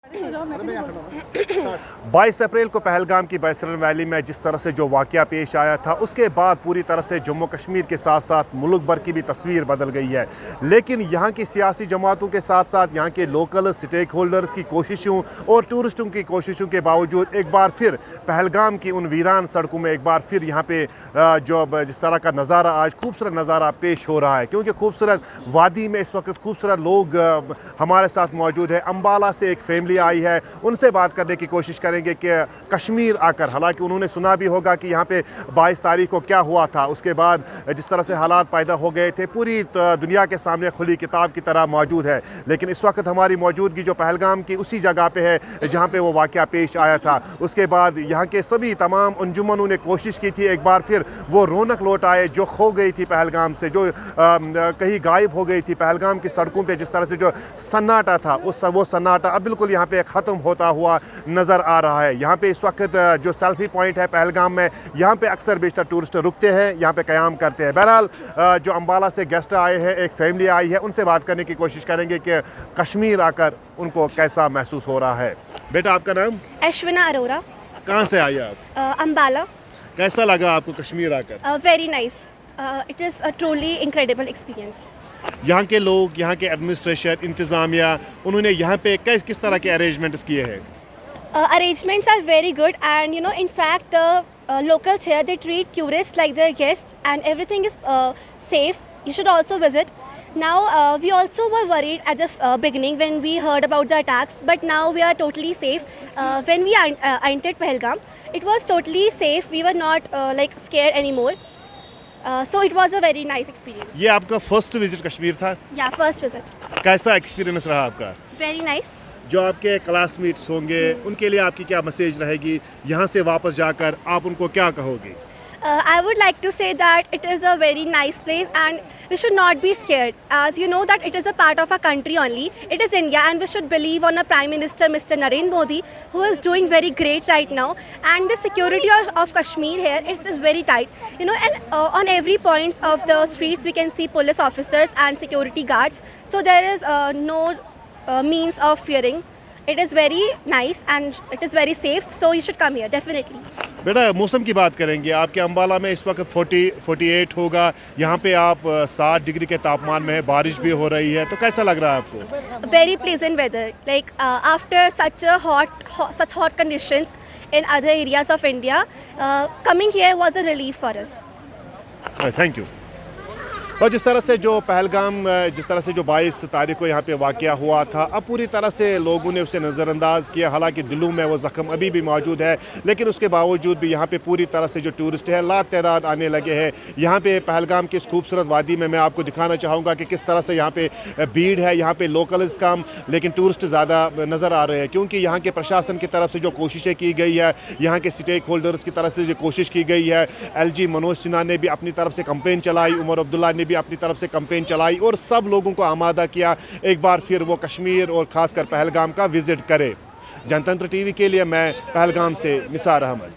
22 अप्रैल को पहलगाम की बैसरन वैली में जिस तरह से जो वाक़या पेश आया था, उसके बाद पूरी तरह से जम्मू कश्मीर के साथ साथ मुल्क भर की भी तस्वीर बदल गई है। लेकिन यहाँ की सियासी जमातों के साथ साथ यहाँ के लोकल स्टेक होल्डर्स की कोशिशों और टूरिस्टों की कोशिशों के बावजूद एक बार फिर पहलगाम की उन वीरान सड़कों में एक बार फिर यहाँ पे जो जिस तरह का नज़ारा आज खूबसूरत नज़ारा पेश हो रहा है, क्योंकि खूबसूरत वादी में इस वक्त खूबसूरत लोग हमारे साथ मौजूद है। अम्बाला से एक फैमिली आई है, उनसे बात करने की कोशिश करेंगे कि कश्मीर आकर, हालांकि उन्होंने सुना भी होगा कि यहाँ पे 22 तारीख को क्या हुआ था, उसके बाद जिस तरह से हालात पैदा हो गए थे पूरी दुनिया के सामने खुली किताब की तरह मौजूद है। लेकिन इस वक्त हमारी मौजूदगी जो पहलगाम की उसी जगह पे है जहाँ पे वो वाक़या पेश आया था। उसके बाद यहाँ के सभी तमाम अंजुमनों ने कोशिश की थी एक बार फिर वो रौनक लौट आए जो खो गई थी पहलगाम से, जो कहीं गायब हो गई थी। पहलगाम की सड़कों पे जिस तरह से जो सन्नाटा था वो सन्नाटा अब बिल्कुल यहाँ पे ख़त्म होता हुआ नज़र आ रहा है। यहाँ पे इस वक्त जो सेल्फी पॉइंट है पहलगाम में, यहाँ पे अक्सर बेशतर टूरिस्ट रुकते हैं, यहाँ पे क़याम करते हैं। बहरहाल जो अम्बाला से गेस्ट आए हैं, एक फैमिली आई है, उनसे बात करने की कोशिश करेंगे कि कश्मीर आकर उनको कैसा महसूस हो रहा है। बेटा आपका नाम? अश्विना अरोरा। कहाँ से आई आप? अम्बाला। कैसा लगा आपको कश्मीर आकर? Very nice, it is a truly incredible experience. यहाँ के लोग, यहाँ के एडमिनिस्ट्रेशन, इंतज़ामिया, उन्होंने यहाँ पे किस तरह के अरेंजमेंट्स किए हैं? Arrangements are very good, and in fact the locals here, they treat tourists like their guests, and everything is safe. You should also visit. Now we also were worried at the beginning when we heard about the attacks, but now we are totally safe. When we entered Pahalgam, it was totally safe. We were not scared anymore. So it was a very nice experience. ये आपका first visit Kashmir था? Yeah, first visit. कैसा experience रहा आपका? Very nice. जो आपके classmates होंगे उनके लिए आपकी क्या मैसेज रहेगी? यहाँ से वापस जाकर आप उनको क्या कहोगे? I would like to say that it is a very nice place and we should not be scared, as you know that it is a part of our country only. It is India and we should believe on our Prime Minister Mr. Narendra Modi, who is doing very great right now, and the security of Kashmir here is very tight. And on every point of the streets we can see police officers and security guards, so there is no means of fearing. It is very nice and it is very safe, so you should come here definitely. बेटा मौसम की बात करेंगे, आपके अम्बाला में इस वक्त 48 होगा, यहाँ पे आप 60 डिग्री के तापमान में है, बारिश भी हो रही है, तो कैसा लग रहा है आपको? Very pleasant weather, like after such hot conditions in other areas of India, coming here was a relief for us. Thank you. और जिस तरह से जो पहलगाम, जिस तरह से जो 22 तारीख को यहाँ पे वाक़या हुआ था, अब पूरी तरह से लोगों ने उसे नज़रअंदाज किया। हालांकि दिलों में वो ज़ख्म अभी भी मौजूद है, लेकिन उसके बावजूद भी यहाँ पे पूरी तरह से जो टूरिस्ट है लातादाद आने लगे हैं। यहाँ पे पहलगाम की इस खूबसूरत वादी में मैं आपको दिखाना चाहूँगा कि किस तरह से यहाँ पे भीड़ है। यहाँ पे लोकल्स कम लेकिन टूरिस्ट ज़्यादा नज़र आ रहे हैं, क्योंकि यहाँ के प्रशासन की तरफ से जो कोशिशें की गई है, यहाँ के स्टेक होल्डर्स की तरफ से जो कोशिश की गई है, LG मनोज सिन्हा ने भी अपनी तरफ से कंपेन चलाई, उमर अब्दुल्ला ने भी अपनी तरफ से कंपेन चलाई और सब लोगों को आमादा किया एक बार फिर वो कश्मीर और ख़ासकर पहलगाम का विज़िट करे। जनतंत्र टीवी के लिए मैं पहलगाम से निसार अहमद।